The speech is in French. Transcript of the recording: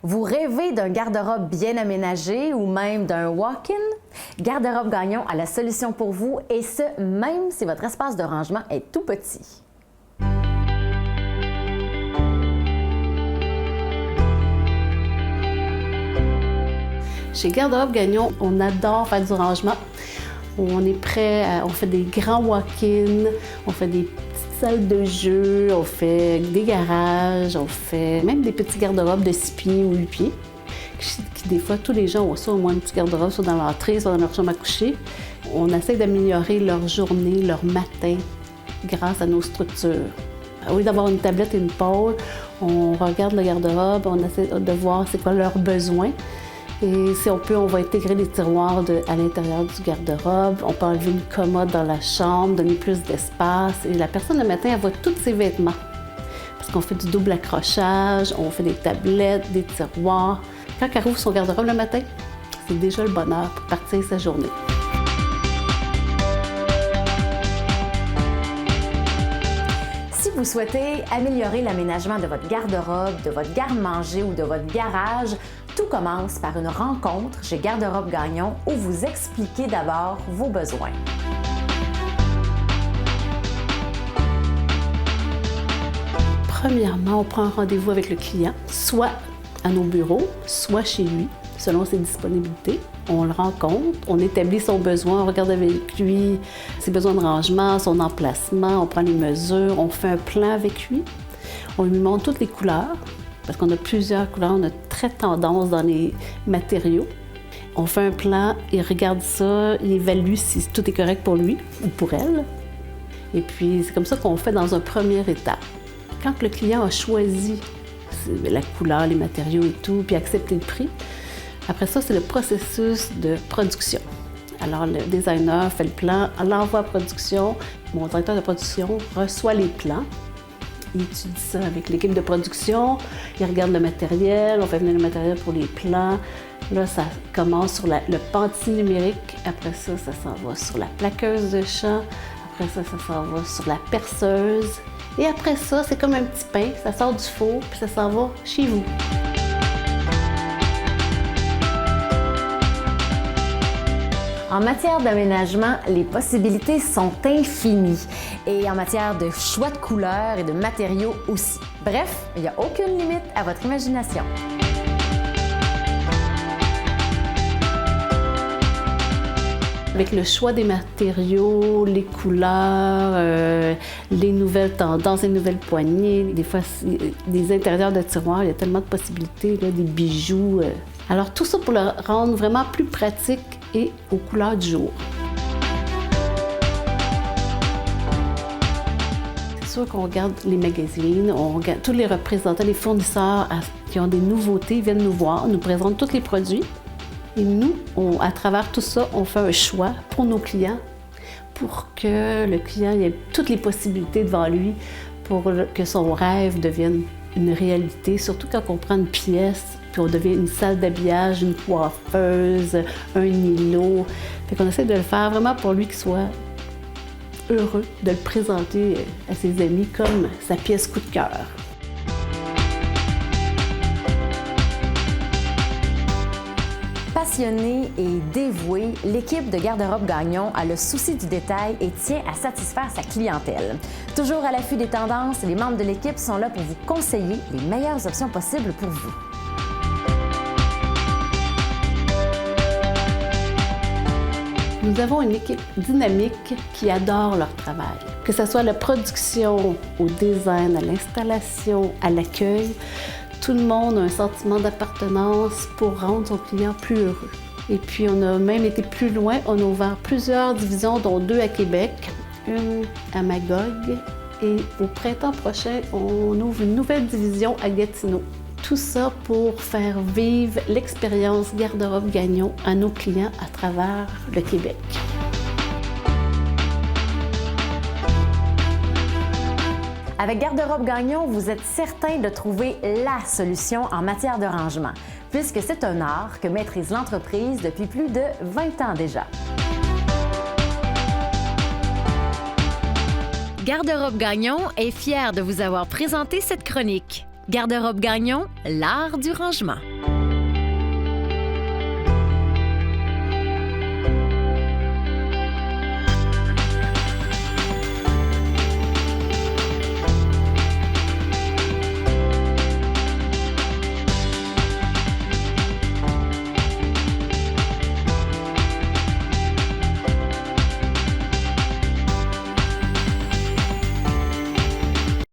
Vous rêvez d'un garde-robe bien aménagé ou même d'un walk-in? Garde-robe Gagnon a la solution pour vous et ce, même si votre espace de rangement est tout petit. Chez Garde-robe Gagnon, on adore faire du rangement. On est prêt, on fait des grands walk-ins, on fait des petites salles de jeu, on fait des garages, on fait même des petits garde-robes de 6 pieds ou 8 pieds. Des fois, tous les gens ont ça, au moins un petit garde-robe, soit dans l'entrée, soit dans leur chambre à coucher. On essaie d'améliorer leur journée, leur matin, grâce à nos structures. Au lieu d'avoir une tablette et une pôle, on regarde le garde-robe, on essaie de voir c'est quoi leurs besoins. Et si on peut, on va intégrer les tiroirs à l'intérieur du garde-robe. On peut enlever une commode dans la chambre, donner plus d'espace. Et la personne, le matin, elle voit tous ses vêtements. Parce qu'on fait du double accrochage, on fait des tablettes, des tiroirs. Quand elle ouvre son garde-robe le matin, c'est déjà le bonheur pour partir sa journée. Si vous souhaitez améliorer l'aménagement de votre garde-robe, de votre garde-manger ou de votre garage, tout commence par une rencontre chez Garde-robe Gagnon où vous expliquez d'abord vos besoins. Premièrement, on prend un rendez-vous avec le client, soit à nos bureaux, soit chez lui, selon ses disponibilités. On le rencontre, on établit son besoin, on regarde avec lui ses besoins de rangement, son emplacement, on prend les mesures, on fait un plan avec lui. On lui montre toutes les couleurs, parce qu'on a plusieurs couleurs, on a très tendance dans les matériaux. On fait un plan, il regarde ça, il évalue si tout est correct pour lui ou pour elle. Et puis, c'est comme ça qu'on fait dans un premier état. Quand le client a choisi la couleur, les matériaux et tout, puis accepté le prix, après ça, c'est le processus de production. Alors, le designer fait le plan, l'envoie à production. Mon directeur de production reçoit les plans. Il étudie ça avec l'équipe de production, il regarde le matériel, on fait venir le matériel pour les plans. Là, ça commence sur le penti numérique. Après ça, ça s'en va sur la plaqueuse de champ. Après ça, ça s'en va sur la perceuse. Et après ça, c'est comme un petit pain, ça sort du four, puis ça s'en va chez vous. En matière d'aménagement, les possibilités sont infinies. Et en matière de choix de couleurs et de matériaux aussi. Bref, il n'y a aucune limite à votre imagination. Avec le choix des matériaux, les couleurs, les nouvelles tendances, les nouvelles poignées, des fois, des intérieurs de tiroirs, il y a tellement de possibilités, là, des bijoux. Alors tout ça pour le rendre vraiment plus pratique et aux couleurs du jour. C'est sûr qu'on regarde les magazines, on regarde tous les représentants, les fournisseurs qui ont des nouveautés, viennent nous voir, nous présentent tous les produits. Et nous, à travers tout ça, on fait un choix pour nos clients pour que le client ait toutes les possibilités devant lui pour que son rêve devienne une réalité, surtout quand on prend une pièce, puis on devient une salle d'habillage, une coiffeuse, un îlot. Fait qu'on essaie de le faire vraiment pour lui qu'il soit heureux de le présenter à ses amis comme sa pièce coup de cœur. Passionnée et dévouée, l'équipe de Garde-robe Gagnon a le souci du détail et tient à satisfaire sa clientèle. Toujours à l'affût des tendances, les membres de l'équipe sont là pour vous conseiller les meilleures options possibles pour vous. Nous avons une équipe dynamique qui adore leur travail. Que ce soit la production, au design, à l'installation, à l'accueil, tout le monde a un sentiment d'appartenance pour rendre son client plus heureux. Et puis, on a même été plus loin. On a ouvert plusieurs divisions, dont 2 à Québec, une à Magog. Et au printemps prochain, on ouvre une nouvelle division à Gatineau. Tout ça pour faire vivre l'expérience Garde-robe Gagnon à nos clients à travers le Québec. Avec Garde-robe Gagnon, vous êtes certain de trouver la solution en matière de rangement, puisque c'est un art que maîtrise l'entreprise depuis plus de 20 ans déjà. Garde-robe Gagnon est fier de vous avoir présenté cette chronique. Garde-robe Gagnon, l'art du rangement.